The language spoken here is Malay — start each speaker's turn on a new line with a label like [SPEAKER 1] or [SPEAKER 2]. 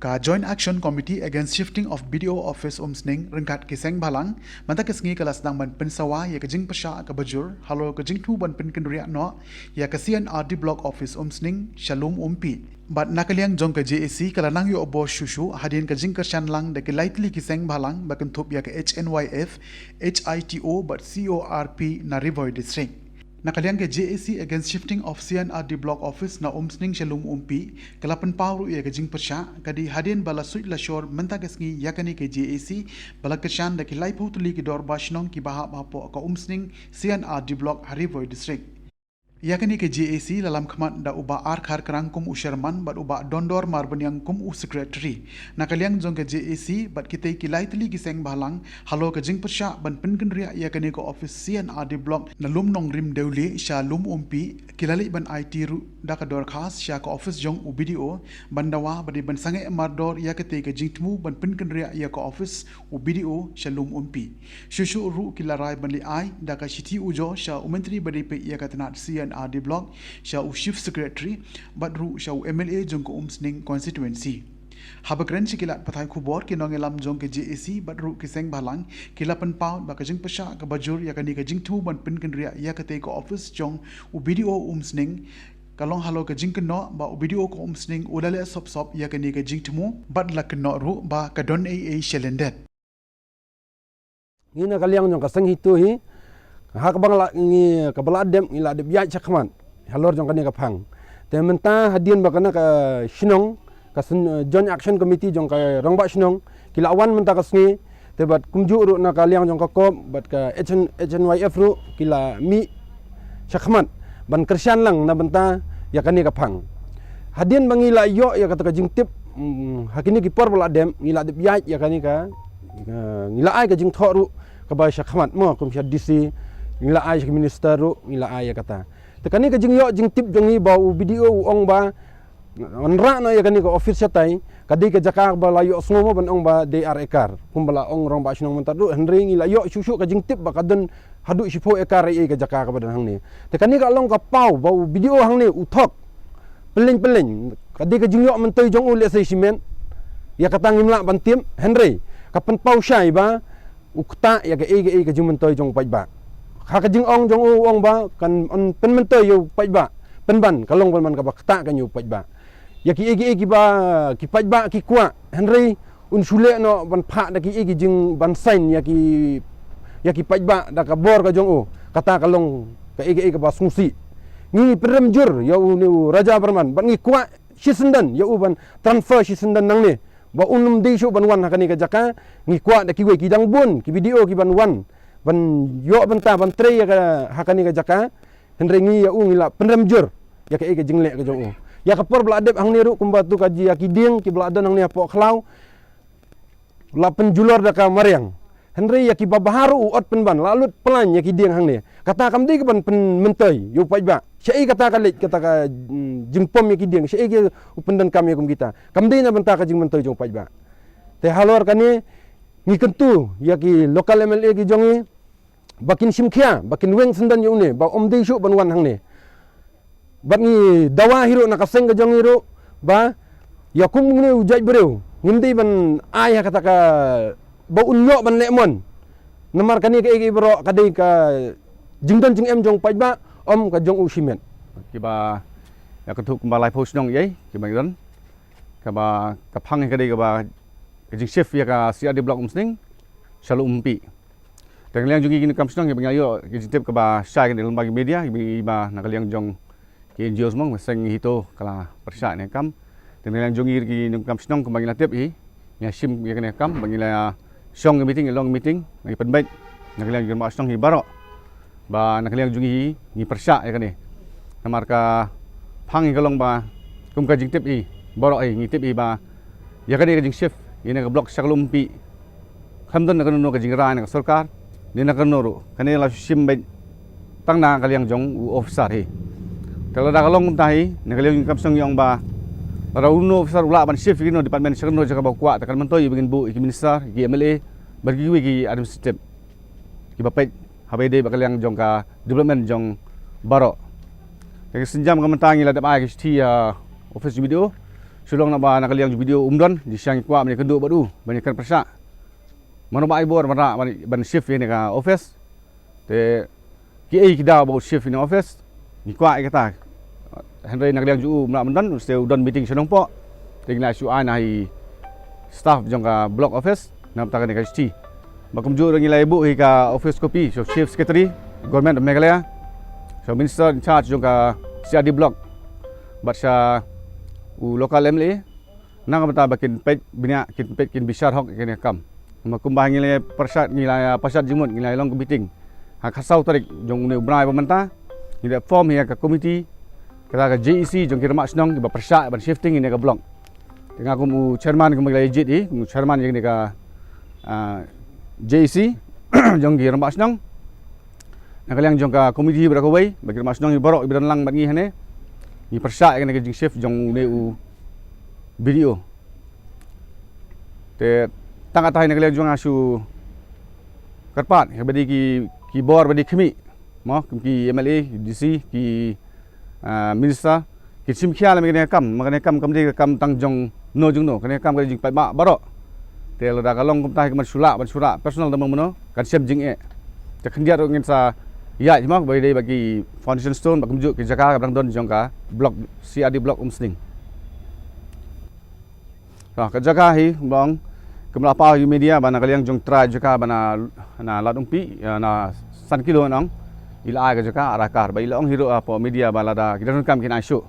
[SPEAKER 1] Ka Joint Action Committee Against Shifting of BDO Office Umsning rengkat kiseng balang manta kesngi kelas dang ban pensawa ya kejing pesha ka bajur halo kejing tu ban pen kendria no ya kesian RD Block Office Umsning Shalom Umpi bat nakaliang jong ka JAC kala nang yo obo shushu hadin kejing kershan lang de lightly kiseng balang bakan thup ya ka HNYF HITO but CORP na Rivoy District. Nakaliang ke JAC Against Shifting of CNRD Block Office na Umsning Shalom Umpi kalapan pawru ya kajing persya kadi hadin bala suit la shore menta kesngi yakani ke JAC bala keshan da ki laipu tuli ki dor bashnong ki bahap hapo ka Umsning CNRD Block Harivoy District. Yakani ke JAC lalam khamat da uba khar kerangkum usherman bat uba dondor marbanyang kum u secretary nakaliang jong ke JAC bat kitei ki laitli ki seng balang halo ke jing persya ban penken ria yakani ko office CNRD block na lum nong rim deuli sha lum umpi kilali ban IT ru da ka dor khas sha ko office jong u BDO bandawa badi ban sange mardor yakate ke jing tmu ban penken ria ya ko office u BDO sha lum umpi shushu ru kilarai ban li ai da ka shiti ujo sha umentri badi pe yakatna RD Block sha u Chief Secretary badru sha u MLA jong ko Umsning constituency. Habakren sikilat patay kubor kinong elam jong ke JAC badru kiseng balang kilapan pound ba kajing pasya ka bajur yakani kajing tu ban pin kendria yakate ko office jong u BDO Umsning kalong halo kajing keno ba u BDO ko Umsning udale sop yakani kajing temu badla keno ru ba kadon AA Shelendet.
[SPEAKER 2] Ngina kaliang jong kaseng hitu hi hak bang la ngi kabala dem ila de biya chakman halor jong kani kapang te menta hadien bakana ka shinong ka Joint Action Committee jong ka rongba shinong kilawan menta kasngi te bat kumju ru na kaliang jong ka kop bat ka HNYF ru kila mi chakman ban kersyan lang na benta ya kani kapang hadien bangila yo ya kata ka jingtip hakini ki por bala dem ngila de biya ya kani ka ngila ai ka jing tho ru ka ba chakman mo kum sya DC ngila ay sa minister ro ngila ay kata tekani ka jing yo jing tip jong ni ba BDO ong ba onra na ya kani ka office tay kadi ka jakar ba layo sngomo ban ong ba DR ekar kumbala ong rong ba snong mentar do henry ngila yo susu ka jing tip ba kadon hadu sipo ekar e ka jakar ka badan hang ni tekani ka long ka pau ba BDO hang ni uthok peleng kadi ka jing yo mentoy jong ule sa simen ya kata ngimla ban tim henry kapan pau syai ba ukta ya ka e ka jing mentoy jong pai ba hak jing ong jong ong ba kan on pen mentoy yu pai ba pen ban kalong ban ka ba kta kan yu pai ba ya ki egi ba ki pai ba ki kwa henry un sule no ban pha da ki egi jing ban sign ya ki pai ba da ka bor ka jong o kata kalong ka egi ba sungsi ni perem jur ya u ni raja berman ban ni kwa shisendan ya u ban transfer shisendan nang ni ba unum de shu ban wan hakani ka jaka ni kwa da ki we ki dang bun ki video ki ban wan ban yo benta ban tre ya hakani ka jaka henry ngi ya ungila penrem jur ya ka ege jingle ka jong ya ka por bladep hang niru kumbatu ka ji ya ki ding ki bladon hang ni apo khlau la penjulor da ka mariang henry ya ki babaharu ot penban lalut pelan ya ki ding hang ni kata kamdi ka ban pen mentoi yu pai ba sei kata ka lek kata ka jingpom ya ki ding sei ge upendan kami kum kita kamdi na benta ka jing mentoi jong pai ba te halor kani ngi kentu ya ki lokal MLA ki jongi bakin simkhia bakin weng sendan yu ne ba omde shu ban wan hang ne bat ngi dawa hiro na kaseng ka jong hiro ba ya kum ne ujai breu ngimdi ban ai kata ka ba unyo ban lemon namar kani ka egi bro kadai ka jingdan jing em jong pai ba om ka jong u simen
[SPEAKER 3] ki ba ya ka thu ba lai post nong yai ki ba ran ka ba ka phang ka dei ka ba ka jing chef ya ka CRD block Umsning Shalom Umpi Tengaliang jungi kini kamsnong yang pengayo kita ke bah share ke dalam bagi media iba nakaliang jong ke NGO semua seng hito kala persya ne kam tengaliang jungi kini kamsnong ke bagi latip ya sim ya kene kam bagi la song meeting long meeting bagi penbaik nakaliang jong masnong hi baro ba nakaliang jungi ni persya ya kene namar ka phang kalong ba kum ka jing tip baro ngi tip ba ya kene jing chef ini ke blok Shalom Umpi khamdan na kanu ka jing ra na sarkar ni nak noro kanela sim bay tang na kaliang jong u officer hi kalau dah kalong tahi ni kaliang kam sang yang ba para uno officer ula ban chief kino department sekno jaga ba kwa takal mentoi begin bu iki minister iki MLA bagi ki administrative ki bapet habe de bakaliang jong ka development jong baro Jadi senjam kementangi lah dapat ti office video sulong na ba nakaliang ju video umdon di siang kwa mani kendu badu bani kan persa mano ba ibor mana ban shift ini ka office te ki ai kida about shift in office ni kwa kata henry nakaliang ju mna mendan ste udon meeting sulong po tingna su ai nai staff jong ka block office nam ta ka ni ka sti bakum ju ngi lai bu hi ka office copy so chief secretary government of Meghalaya so minister in charge jong ka CRD block baca local MLA nang bata bakin pet binya kin bisar hok kin kam makumbah ngilai persat ngilai pasat jimut ngilai long meeting ha khasau tarik jong ne ubrai pemanta ngilai form ya ka committee kata ka JEC jong kirmak senong ba persat ban shifting ini ka block dengan aku mu chairman ke ngilai JEC ni mu chairman yang ni ka JEC jong kirmak senong nakaliang jong ka committee berakawai bagi kirmak senong ni borok bidan lang bangi hane ni persa kan ke jing chef jong neu video te tang atai nak le jong asu karpat ke badi ki bor badi khmi mo ki MLA DC ki minister ki sim khia la me kam di kam tang jong no jong no kan kam ke jing pai ba baro te la da ka long kum tai ke man sula personal damang mono kan sem jing e te khendia ro ngin sa ya cuma bagi foundation stone bakum juk ke Jakarta kadang don jongka blok CRD blok Umsning. Ke Jakarta hi bang kemla pa media bana kaliang jong try Jakarta bana na ladumpi na san kilo nong ila ai ke Jakarta arakar ba ila ong hiro apa media balada kidan kam kin aisu